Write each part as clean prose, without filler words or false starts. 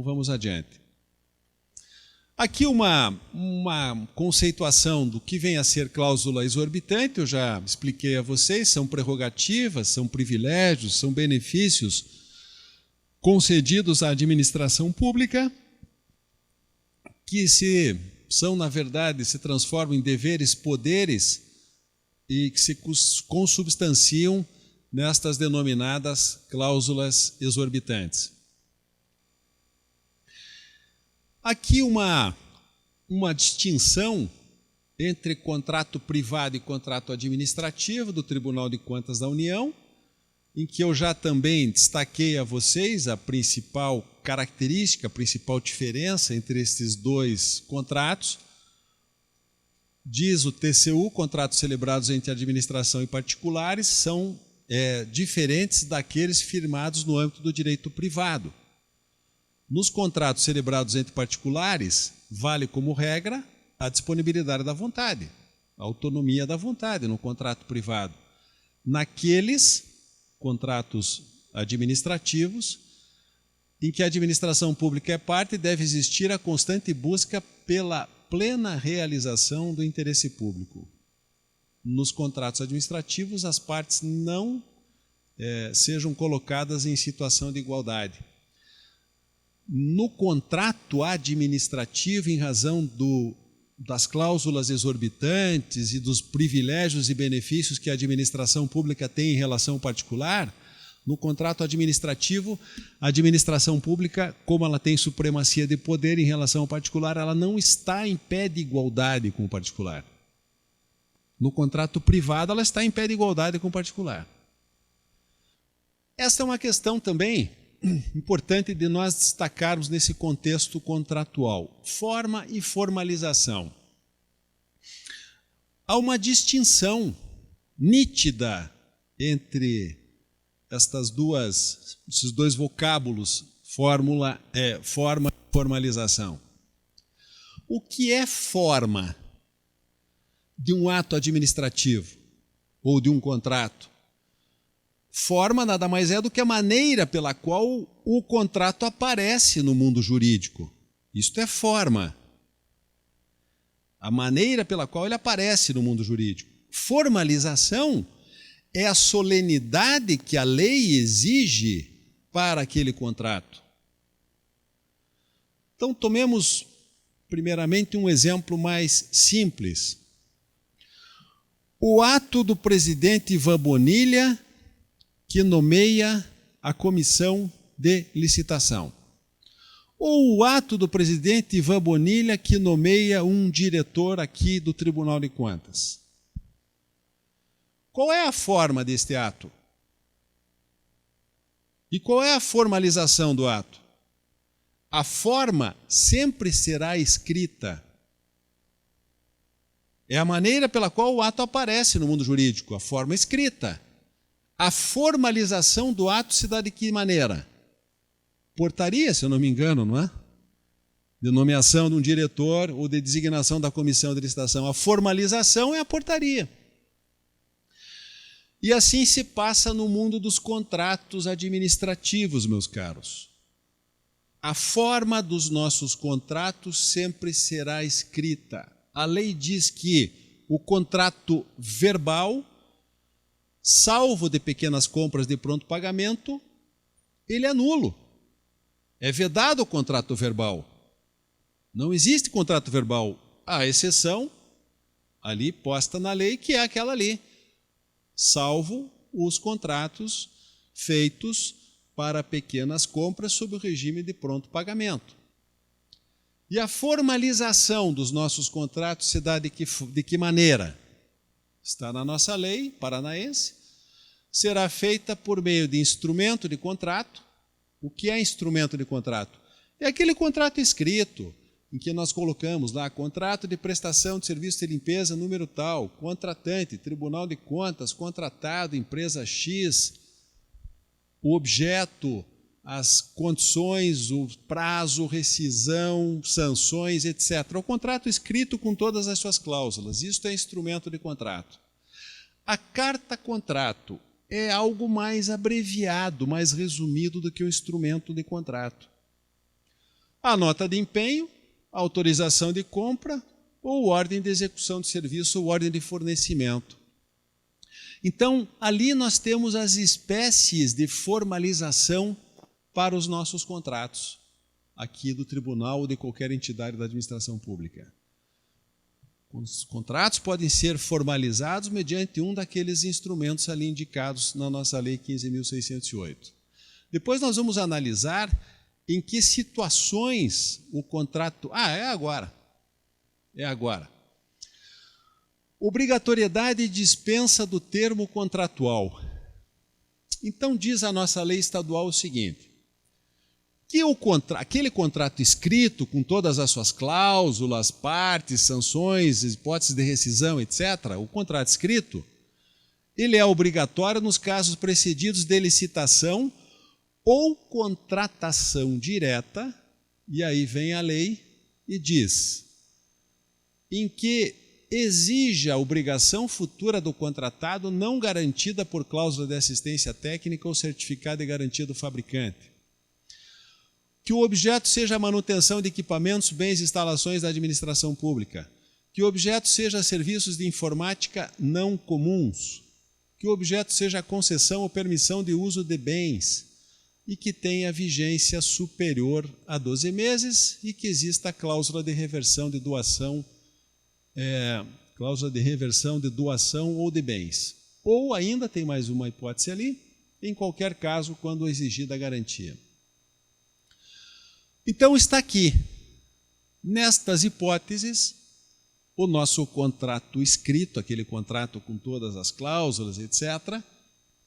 Então, vamos adiante. Aqui uma conceituação do que vem a ser cláusula exorbitante, eu já expliquei a vocês, são prerrogativas, são privilégios, são benefícios concedidos à administração pública, que na verdade, se transformam em deveres, poderes, e que se consubstanciam nestas denominadas cláusulas exorbitantes. Aqui uma distinção entre contrato privado e contrato administrativo do Tribunal de Contas da União, em que eu já também destaquei a vocês a principal característica, a principal diferença entre estes dois contratos. Diz o TCU, contratos celebrados entre administração e particulares são diferentes daqueles firmados no âmbito do direito privado. Nos contratos celebrados entre particulares, vale como regra a disponibilidade da vontade, a autonomia da vontade no contrato privado. Naqueles contratos administrativos, em que a administração pública é parte, deve existir a constante busca pela plena realização do interesse público. Nos contratos administrativos, as partes não sejam colocadas em situação de igualdade. No contrato administrativo, em razão das cláusulas exorbitantes e dos privilégios e benefícios que a administração pública tem em relação ao particular, no contrato administrativo, a administração pública, como ela tem supremacia de poder em relação ao particular, ela não está em pé de igualdade com o particular. No contrato privado, ela está em pé de igualdade com o particular. Esta é uma questão também importante de nós destacarmos nesse contexto contratual. Forma e formalização. Há uma distinção nítida entre esses dois vocábulos, forma e formalização. O que é forma de um ato administrativo ou de um contrato? Forma nada mais é do que a maneira pela qual o contrato aparece no mundo jurídico. Isto é forma. A maneira pela qual ele aparece no mundo jurídico. Formalização é a solenidade que a lei exige para aquele contrato. Então, tomemos primeiramente um exemplo mais simples. O ato do presidente Ivan Bonilha, que nomeia a comissão de licitação. Ou o ato do presidente Ivan Bonilha, que nomeia um diretor aqui do Tribunal de Contas. Qual é a forma deste ato? E qual é a formalização do ato? A forma sempre será escrita. É a maneira pela qual o ato aparece no mundo jurídico, a forma escrita. A formalização do ato se dá de que maneira? Portaria, se eu não me engano, não é? De nomeação de um diretor ou de designação da comissão de licitação. A formalização é a portaria. E assim se passa no mundo dos contratos administrativos, meus caros. A forma dos nossos contratos sempre será escrita. A lei diz que o contrato verbal, salvo de pequenas compras de pronto pagamento, ele é nulo. É vedado o contrato verbal. Não existe contrato verbal, à exceção, ali posta na lei, que é aquela ali, salvo os contratos feitos para pequenas compras sob o regime de pronto pagamento. E a formalização dos nossos contratos se dá de que maneira? Está na nossa lei paranaense, será feita por meio de instrumento de contrato. O que é instrumento de contrato? É aquele contrato escrito, em que nós colocamos lá, contrato de prestação de serviço de limpeza número tal, contratante, Tribunal de Contas, contratado, empresa X, o objeto, as condições, o prazo, rescisão, sanções, etc. O contrato escrito com todas as suas cláusulas. Isto é instrumento de contrato. A carta-contrato é algo mais abreviado, mais resumido do que o instrumento de contrato. a nota de empenho, a autorização de compra ou ordem de execução de serviço ou ordem de fornecimento. Então, ali nós temos as espécies de formalização para os nossos contratos, aqui do tribunal ou de qualquer entidade da administração pública. Os contratos podem ser formalizados mediante um daqueles instrumentos ali indicados na nossa Lei 15.608. Depois nós vamos analisar em que situações o contrato... é agora. Obrigatoriedade e dispensa do termo contratual. Então diz a nossa lei estadual o seguinte, que aquele contrato escrito, com todas as suas cláusulas, partes, sanções, hipóteses de rescisão, etc., o contrato escrito, ele é obrigatório nos casos precedidos de licitação ou contratação direta, e aí vem a lei e diz, em que exija a obrigação futura do contratado não garantida por cláusula de assistência técnica ou certificado de garantia do fabricante. Que o objeto seja a manutenção de equipamentos, bens e instalações da administração pública. Que o objeto seja serviços de informática não comuns. Que o objeto seja a concessão ou permissão de uso de bens e que tenha vigência superior a 12 meses e que exista cláusula de reversão de doação, ou de bens. Ou ainda tem mais uma hipótese ali, em qualquer caso, quando exigida a garantia. Então está aqui, nestas hipóteses, o nosso contrato escrito, aquele contrato com todas as cláusulas, etc.,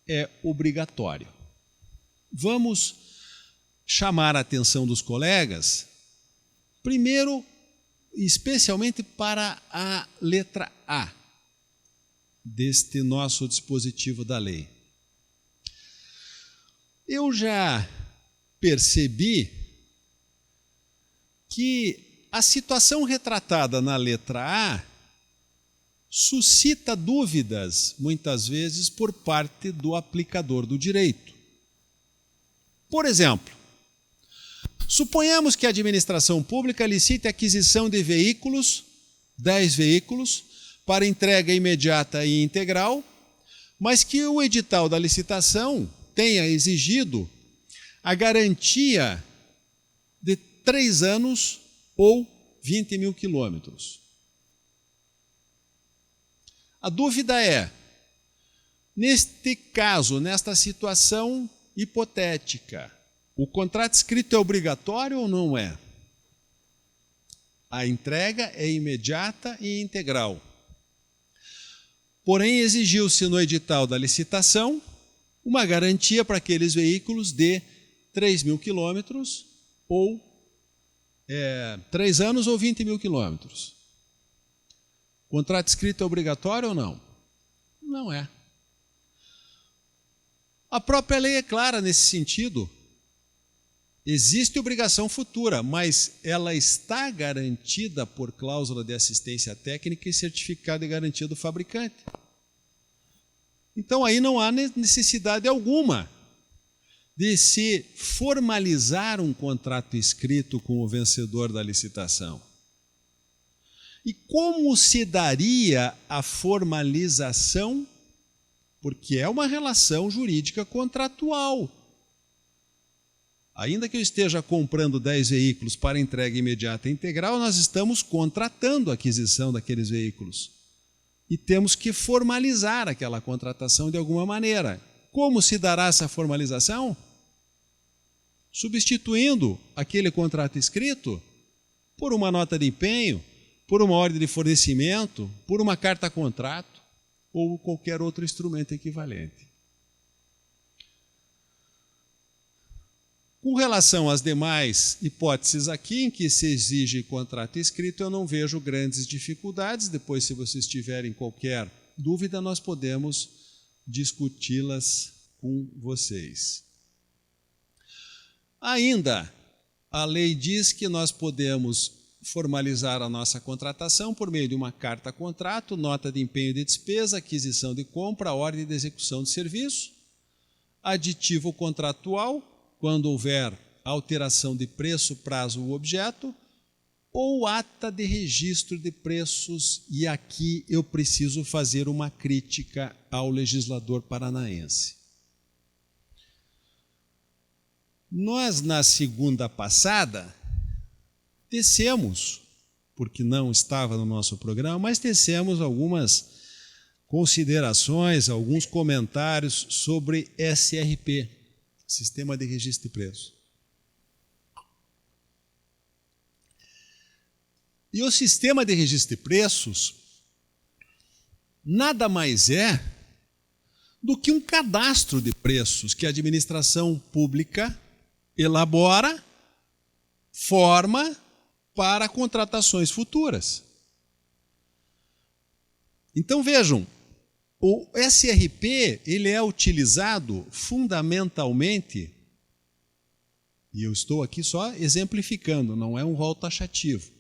é obrigatório. Vamos chamar a atenção dos colegas, primeiro, especialmente para a letra A deste nosso dispositivo da lei. Eu já percebi que a situação retratada na letra A suscita dúvidas, muitas vezes, por parte do aplicador do direito. Por exemplo, suponhamos que a administração pública licite a aquisição de veículos, 10 veículos, para entrega imediata e integral, mas que o edital da licitação tenha exigido a garantia de 3 anos ou 20 mil quilômetros. A dúvida é, neste caso, nesta situação hipotética, o contrato escrito é obrigatório ou não é? A entrega é imediata e integral. Porém, exigiu-se no edital da licitação uma garantia para aqueles veículos de 3 mil quilômetros ou 3 anos ou 20 mil quilômetros. O contrato escrito é obrigatório ou não? Não é. A própria lei é clara nesse sentido. Existe obrigação futura, mas ela está garantida por cláusula de assistência técnica e certificado de garantia do fabricante. Então aí não há necessidade alguma de se formalizar um contrato escrito com o vencedor da licitação. E como se daria a formalização? Porque é uma relação jurídica contratual. Ainda que eu esteja comprando 10 veículos para entrega imediata e integral, nós estamos contratando a aquisição daqueles veículos. E temos que formalizar aquela contratação de alguma maneira. Como se dará essa formalização? Substituindo aquele contrato escrito por uma nota de empenho, por uma ordem de fornecimento, por uma carta-contrato ou qualquer outro instrumento equivalente. Com relação às demais hipóteses aqui, em que se exige contrato escrito, eu não vejo grandes dificuldades. Depois, se vocês tiverem qualquer dúvida, nós podemos discuti-las com vocês. Ainda, a lei diz que nós podemos formalizar a nossa contratação por meio de uma carta-contrato, nota de empenho de despesa, aquisição de compra, ordem de execução de serviço, aditivo contratual, quando houver alteração de preço, prazo ou objeto, ou ata de registro de preços, e aqui eu preciso fazer uma crítica ao legislador paranaense. Nós, na segunda passada, tecemos, porque não estava no nosso programa, mas tecemos algumas considerações, alguns comentários sobre SRP, Sistema de Registro de Preços. E o Sistema de Registro de Preços nada mais é do que um cadastro de preços que a administração pública elabora, forma para contratações futuras. Então vejam, o SRP ele é utilizado fundamentalmente, e eu estou aqui só exemplificando, não é um rol taxativo,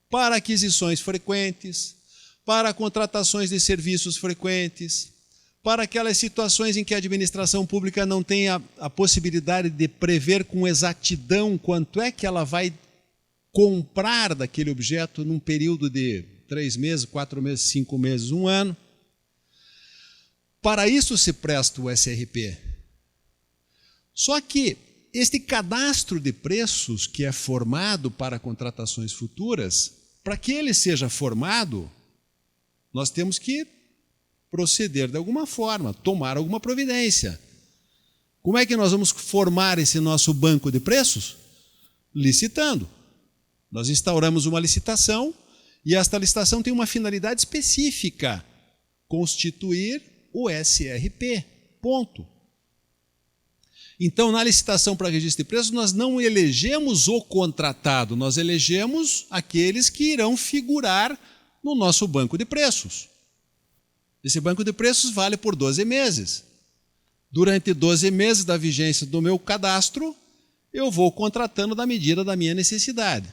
para aquisições frequentes, para contratações de serviços frequentes, para aquelas situações em que a administração pública não tem a possibilidade de prever com exatidão quanto é que ela vai comprar daquele objeto num período de 3 meses, 4 meses, 5 meses, 1 ano. Para isso se presta o SRP. Só que este cadastro de preços que é formado para contratações futuras, para que ele seja formado, nós temos que proceder de alguma forma, tomar alguma providência. Como é que nós vamos formar esse nosso banco de preços? Licitando. Nós instauramos uma licitação e esta licitação tem uma finalidade específica, constituir o SRP, ponto. Então, na licitação para registro de preços, nós não elegemos o contratado, nós elegemos aqueles que irão figurar no nosso banco de preços. Esse banco de preços vale por 12 meses. Durante 12 meses da vigência do meu cadastro, eu vou contratando na medida da minha necessidade.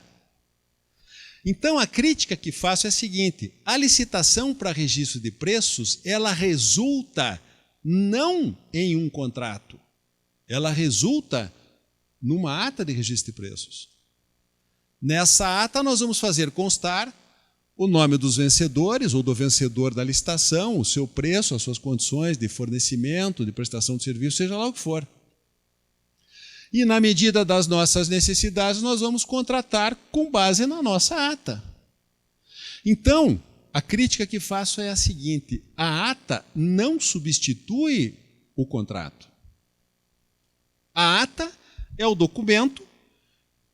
Então, a crítica que faço é a seguinte: a licitação para registro de preços, ela resulta não em um contrato, ela resulta numa ata de registro de preços. Nessa ata, nós vamos fazer constar o nome dos vencedores ou do vencedor da licitação, o seu preço, as suas condições de fornecimento, de prestação de serviço, seja lá o que for. E na medida das nossas necessidades, nós vamos contratar com base na nossa ata. Então, a crítica que faço é a seguinte: a ata não substitui o contrato. A ata é o documento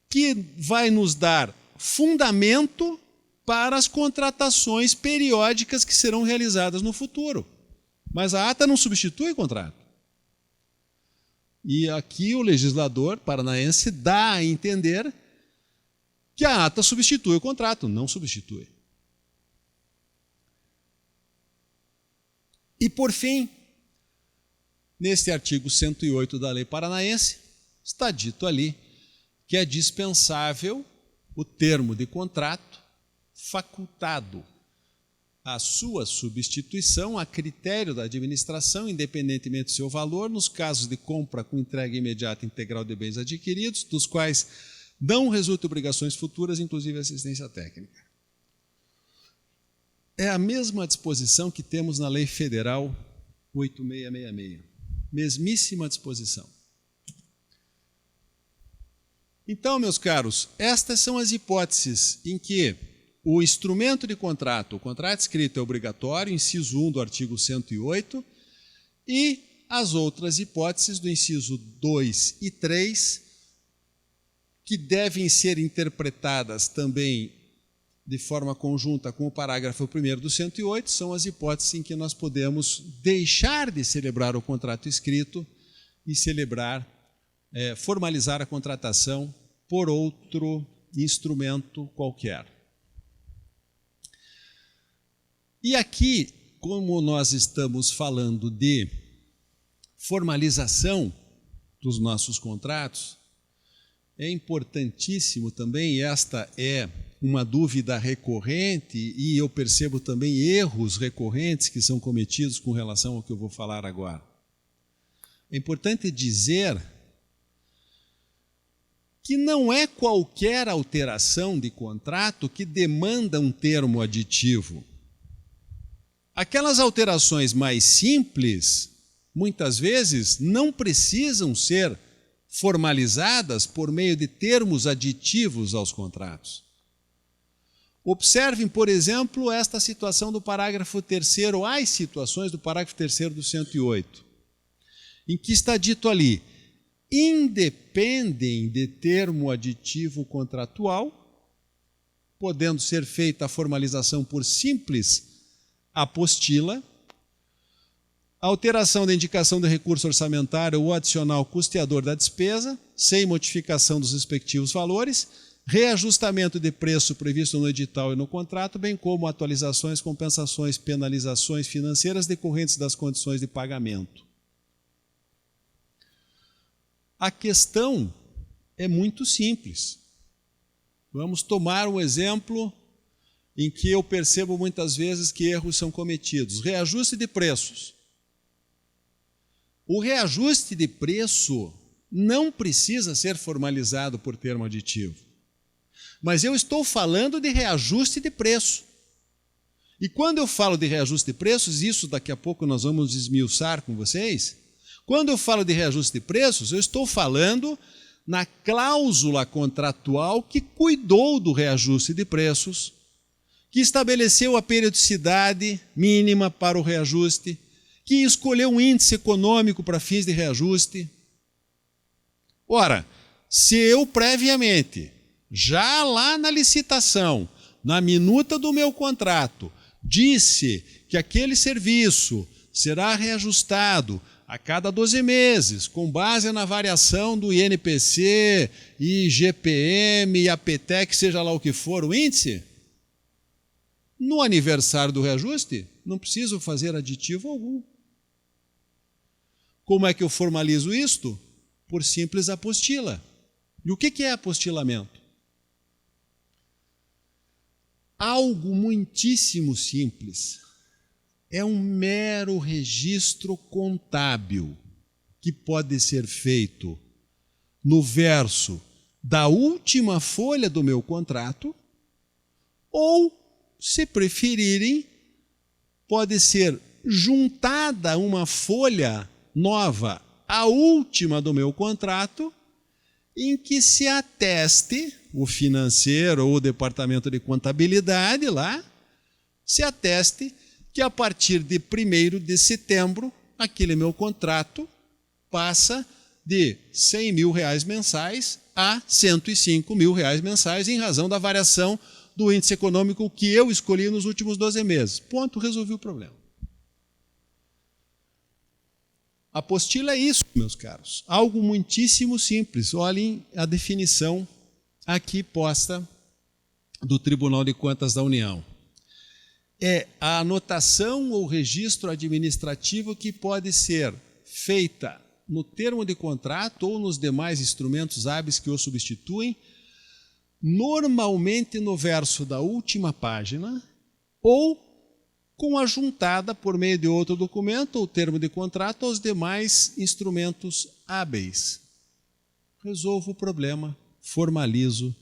que vai nos dar fundamento para as contratações periódicas que serão realizadas no futuro. Mas a ata não substitui o contrato. E aqui o legislador paranaense dá a entender que a ata substitui o contrato. Não substitui. E, por fim, neste artigo 108 da Lei Paranaense, está dito ali que é dispensável o termo de contrato facultado a sua substituição a critério da administração, independentemente do seu valor, nos casos de compra com entrega imediata integral de bens adquiridos, dos quais não resultam obrigações futuras, inclusive assistência técnica. É a mesma disposição que temos na Lei Federal 8666. Mesmíssima disposição. Então, meus caros, estas são as hipóteses em que o instrumento de contrato, o contrato escrito é obrigatório, inciso 1 do artigo 108, e as outras hipóteses do inciso 2 e 3, que devem ser interpretadas também de forma conjunta com o parágrafo 1º do 108, são as hipóteses em que nós podemos deixar de celebrar o contrato escrito e celebrar, formalizar a contratação por outro instrumento qualquer. E aqui, como nós estamos falando de formalização dos nossos contratos, é importantíssimo também, e esta é uma dúvida recorrente, e eu percebo também erros recorrentes que são cometidos com relação ao que eu vou falar agora. É importante dizer que não é qualquer alteração de contrato que demanda um termo aditivo. Aquelas alterações mais simples, muitas vezes, não precisam ser formalizadas por meio de termos aditivos aos contratos. Observem, por exemplo, esta situação do parágrafo 3º, as situações do parágrafo 3º do 108, em que está dito ali: independem de termo aditivo contratual, podendo ser feita a formalização por simples apostila, alteração da indicação do recurso orçamentário ou adicional custeador da despesa, sem modificação dos respectivos valores, reajustamento de preço previsto no edital e no contrato, bem como atualizações, compensações, penalizações financeiras decorrentes das condições de pagamento. A questão é muito simples. Vamos tomar um exemplo em que eu percebo muitas vezes que erros são cometidos. Reajuste de preços. O reajuste de preço não precisa ser formalizado por termo aditivo. Mas eu estou falando de reajuste de preço. E quando eu falo de reajuste de preços, isso daqui a pouco nós vamos esmiuçar com vocês. Quando eu falo de reajuste de preços, eu estou falando na cláusula contratual que cuidou do reajuste de preços, que estabeleceu a periodicidade mínima para o reajuste, que escolheu um índice econômico para fins de reajuste. Ora, se eu previamente, já lá na licitação, na minuta do meu contrato, disse que aquele serviço será reajustado a cada 12 meses, com base na variação do INPC, IGPM, IAPTEC, seja lá o que for o índice, no aniversário do reajuste, não preciso fazer aditivo algum. Como é que eu formalizo isto? Por simples apostila. E o que é apostilamento? Algo muitíssimo simples. É um mero registro contábil que pode ser feito no verso da última folha do meu contrato ou, se preferirem, pode ser juntada uma folha nova à última do meu contrato, em que se ateste, o financeiro ou o departamento de contabilidade lá, se ateste que a partir de 1º de setembro, aquele meu contrato passa de R$100 mil mensais a R$105 mil mensais, em razão da variação do índice econômico que eu escolhi nos últimos 12 meses. Ponto, resolvi o problema. A apostila é isso, meus caros. Algo muitíssimo simples. Olhem a definição aqui posta do Tribunal de Contas da União. É a anotação ou registro administrativo que pode ser feita no termo de contrato ou nos demais instrumentos hábeis que o substituem, normalmente no verso da última página, ou com a juntada por meio de outro documento ou termo de contrato aos demais instrumentos hábeis. Resolvo o problema, formalizo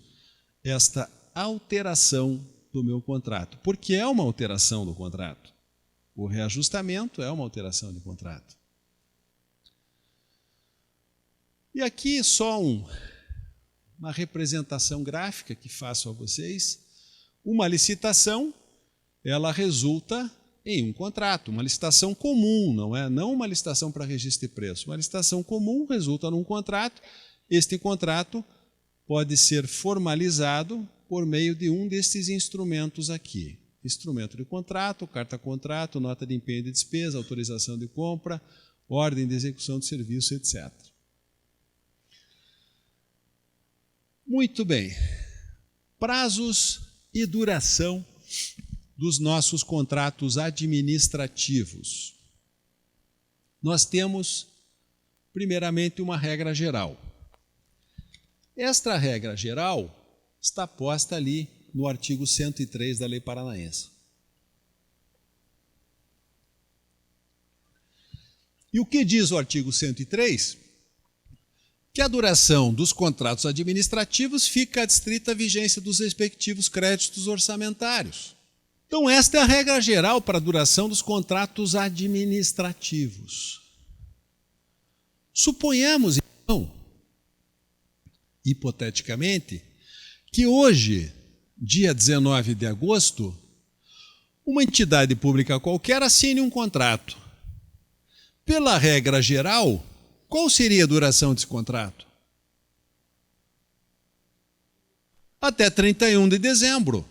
esta alteração do meu contrato, porque é uma alteração do contrato. O reajustamento é uma alteração de contrato. E aqui só uma representação gráfica que faço a vocês. Uma licitação, ela resulta em um contrato, uma licitação comum, não uma licitação para registro de preço. Uma licitação comum resulta num contrato. Este contrato pode ser formalizado por meio de um destes instrumentos aqui. Instrumento de contrato, carta-contrato, nota de empenho de despesa, autorização de compra, ordem de execução de serviço, etc. Muito bem. Prazos e duração dos nossos contratos administrativos. Nós temos, primeiramente, uma regra geral. Esta regra geral está posta ali no artigo 103 da Lei Paranaense. E o que diz o artigo 103? que a duração dos contratos administrativos fica adstrita à vigência dos respectivos créditos orçamentários. Então, esta é a regra geral para a duração dos contratos administrativos. Suponhamos, então, hipoteticamente, que hoje, dia 19 de agosto, uma entidade pública qualquer assine um contrato. Pela regra geral, qual seria a duração desse contrato? Até 31 de dezembro.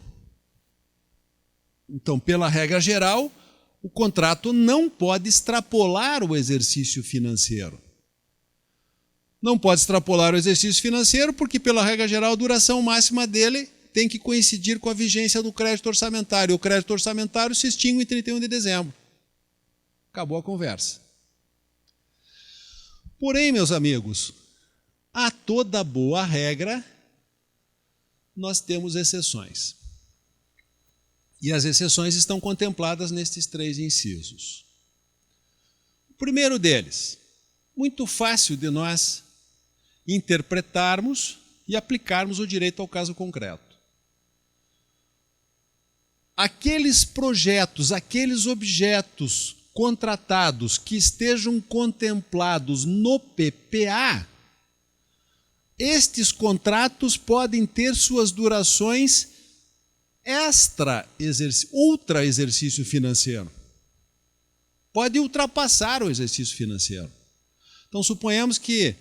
Então, pela regra geral, o contrato não pode extrapolar o exercício financeiro. Não pode extrapolar o exercício financeiro porque, pela regra geral, a duração máxima dele tem que coincidir com a vigência do crédito orçamentário. O crédito orçamentário se extingue em 31 de dezembro. Acabou a conversa. Porém, meus amigos, a toda boa regra, nós temos exceções. E as exceções estão contempladas nestes 3 incisos. O primeiro deles, muito fácil de nós interpretarmos e aplicarmos o direito ao caso concreto. Aqueles projetos, aqueles objetos contratados que estejam contemplados no PPA, estes contratos podem ter suas durações ultra exercício financeiro. Pode ultrapassar o exercício financeiro. Então, suponhamos que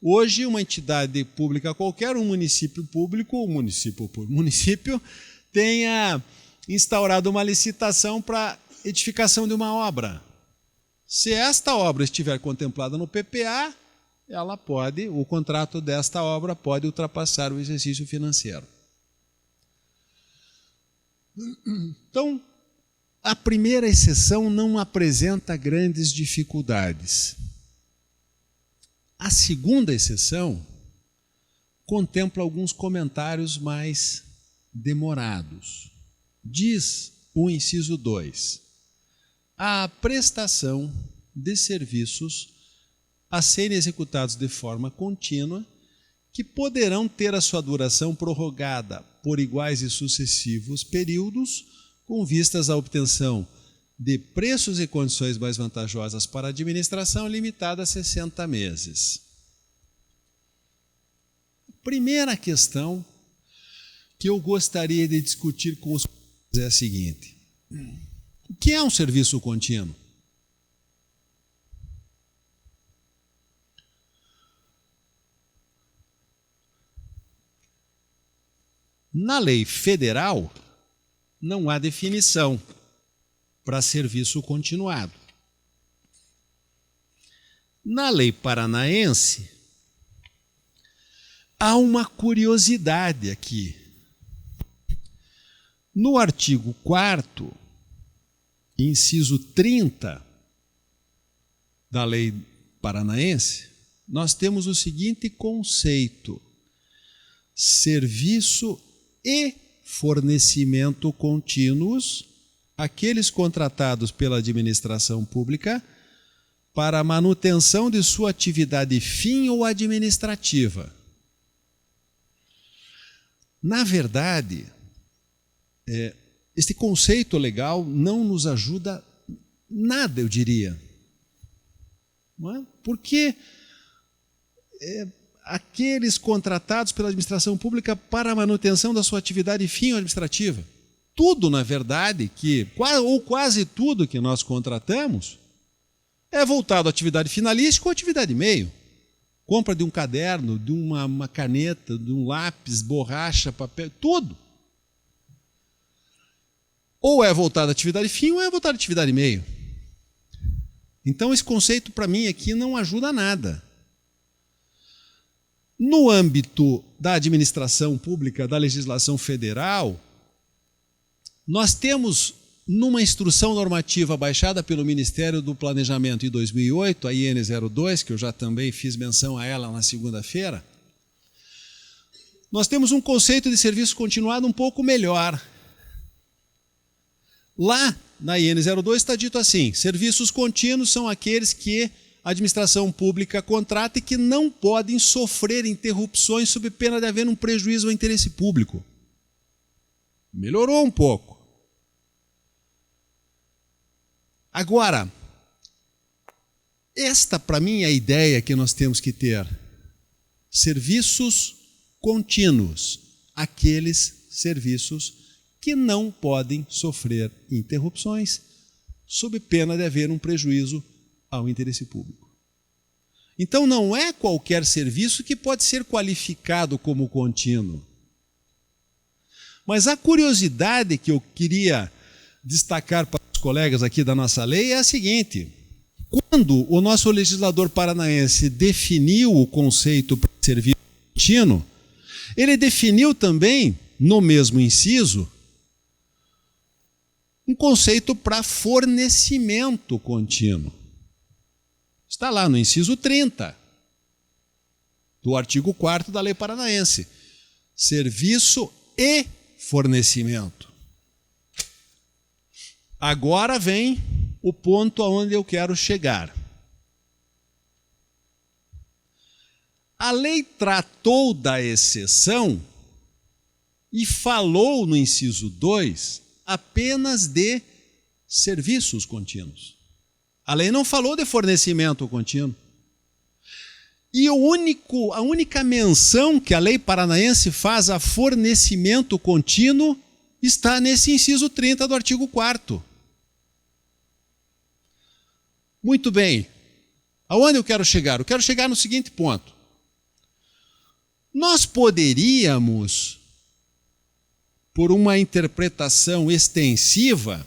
hoje uma entidade pública qualquer, um município público, município tenha instaurado uma licitação para edificação de uma obra. Se esta obra estiver contemplada no PPA, o contrato desta obra pode ultrapassar o exercício financeiro. Então, a primeira exceção não apresenta grandes dificuldades. A segunda exceção contempla alguns comentários mais demorados. Diz o inciso 2: a prestação de serviços a serem executados de forma contínua, que poderão ter a sua duração prorrogada por iguais e sucessivos períodos, com vistas à obtenção de preços e condições mais vantajosas para a administração, limitada a 60 meses. Primeira questão que eu gostaria de discutir com os colegas é a seguinte: o que é um serviço contínuo? Na lei federal, não há definição para serviço continuado. Na lei paranaense, há uma curiosidade aqui. No artigo 4º, inciso 30 da lei paranaense, nós temos o seguinte conceito: serviço e fornecimento contínuos, aqueles contratados pela administração pública para a manutenção de sua atividade fim ou administrativa. Na verdade, este conceito legal não nos ajuda nada, eu diria. Não é? Porque aqueles contratados pela administração pública para a manutenção da sua atividade fim ou administrativa. Tudo, na verdade, ou quase tudo que nós contratamos é voltado à atividade finalística ou atividade meio. Compra de um caderno, de uma caneta, de um lápis, borracha, papel, tudo. Ou é voltado à atividade fim ou é voltado à atividade meio. Então, esse conceito, para mim, aqui não ajuda nada. No âmbito da administração pública, da legislação federal, nós temos, numa instrução normativa baixada pelo Ministério do Planejamento em 2008, a IN 02, que eu já também fiz menção a ela na segunda-feira, nós temos um conceito de serviço continuado um pouco melhor. Lá, na IN 02, está dito assim: serviços contínuos são aqueles que a administração pública contrata e que não podem sofrer interrupções sob pena de haver um prejuízo ao interesse público. Melhorou um pouco. Agora, esta para mim é a ideia que nós temos que ter. Serviços contínuos, aqueles serviços que não podem sofrer interrupções sob pena de haver um prejuízo ao interesse público. Então não é qualquer serviço que pode ser qualificado como contínuo. Mas a curiosidade que eu queria destacar para os colegas aqui da nossa lei é a seguinte: quando o nosso legislador paranaense definiu o conceito para serviço contínuo, ele definiu também, no mesmo inciso, um conceito para fornecimento contínuo. Está lá no inciso 30 do artigo 4º da Lei Paranaense. Serviço e fornecimento. Agora vem o ponto aonde eu quero chegar. A lei tratou da exceção e falou no inciso 2 apenas de serviços contínuos. A lei não falou de fornecimento contínuo. E a única menção que a lei paranaense faz a fornecimento contínuo está nesse inciso 30 do artigo 4º. Muito bem. Aonde eu quero chegar? Eu quero chegar no seguinte ponto. Nós poderíamos, por uma interpretação extensiva,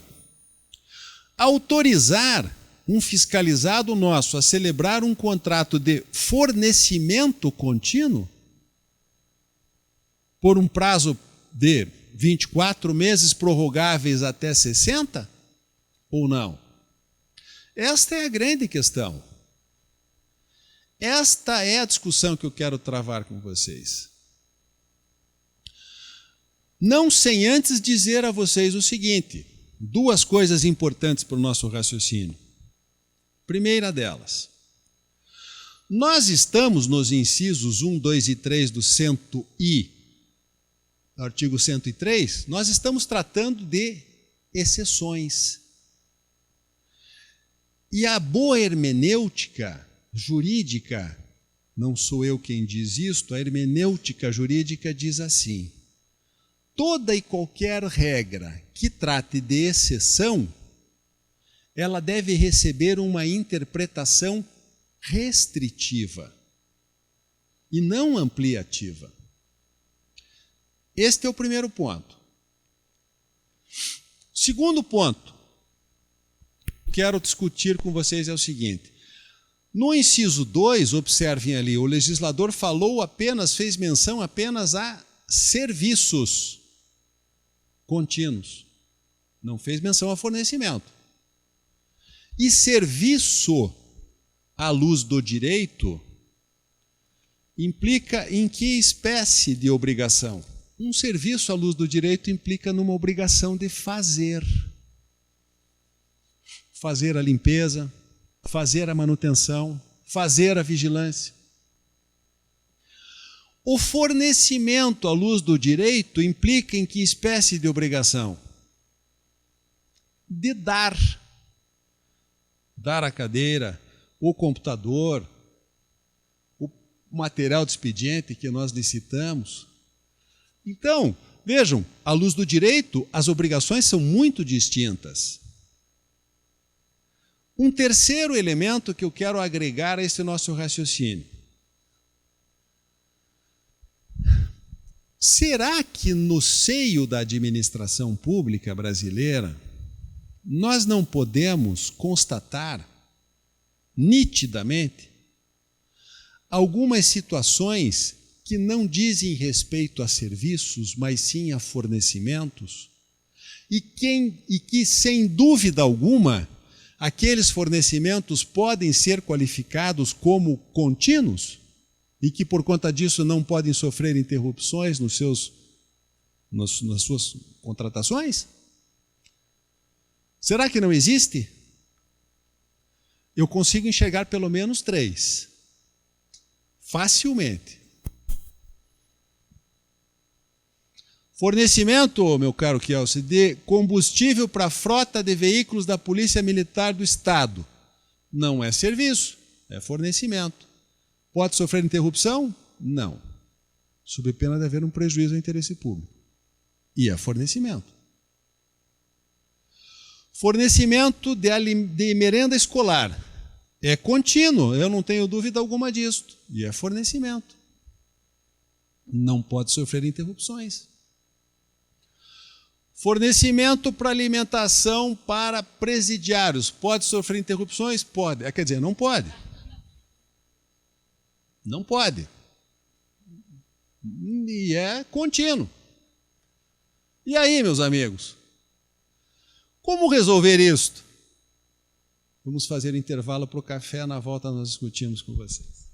autorizar um fiscalizado nosso a celebrar um contrato de fornecimento contínuo por um prazo de 24 meses prorrogáveis até 60 ou não? Esta é a grande questão. Esta é a discussão que eu quero travar com vocês. Não sem antes dizer a vocês o seguinte: duas coisas importantes para o nosso raciocínio. Primeira delas, nós estamos nos incisos 1, 2 e 3 do artigo 103, nós estamos tratando de exceções. E a boa hermenêutica jurídica, não sou eu quem diz isto, a hermenêutica jurídica diz assim: toda e qualquer regra que trate de exceção, ela deve receber uma interpretação restritiva e não ampliativa. Este é o primeiro ponto. Segundo ponto que quero discutir com vocês é o seguinte: no inciso 2, observem ali, o legislador fez menção apenas a serviços contínuos. Não fez menção a fornecimento. E serviço à luz do direito implica em que espécie de obrigação? Um serviço à luz do direito implica numa obrigação de fazer. Fazer a limpeza, fazer a manutenção, fazer a vigilância. O fornecimento à luz do direito implica em que espécie de obrigação? De dar. Dar a cadeira, o computador, o material de expediente que nós licitamos. Então, vejam, à luz do direito, as obrigações são muito distintas. Um terceiro elemento que eu quero agregar a esse nosso raciocínio. Será que no seio da administração pública brasileira nós não podemos constatar nitidamente algumas situações que não dizem respeito a serviços, mas sim a fornecimentos, e que, sem dúvida alguma, aqueles fornecimentos podem ser qualificados como contínuos e que, por conta disso, não podem sofrer interrupções nas suas contratações? Será que não existe? eu consigo enxergar pelo menos 3. Facilmente. Fornecimento, meu caro Kielce, de combustível para a frota de veículos da Polícia Militar do Estado. Não é serviço, é fornecimento. Pode sofrer interrupção? Não. Sob pena de haver um prejuízo ao interesse público. E é fornecimento. Fornecimento de merenda escolar. É contínuo, eu não tenho dúvida alguma disso. E é fornecimento. Não pode sofrer interrupções. Fornecimento para alimentação para presidiários. Pode sofrer interrupções? Pode. Quer dizer, não pode. Não pode. E é contínuo. E aí, meus amigos? Como resolver isto? Vamos fazer intervalo para o café, na volta nós discutimos com vocês.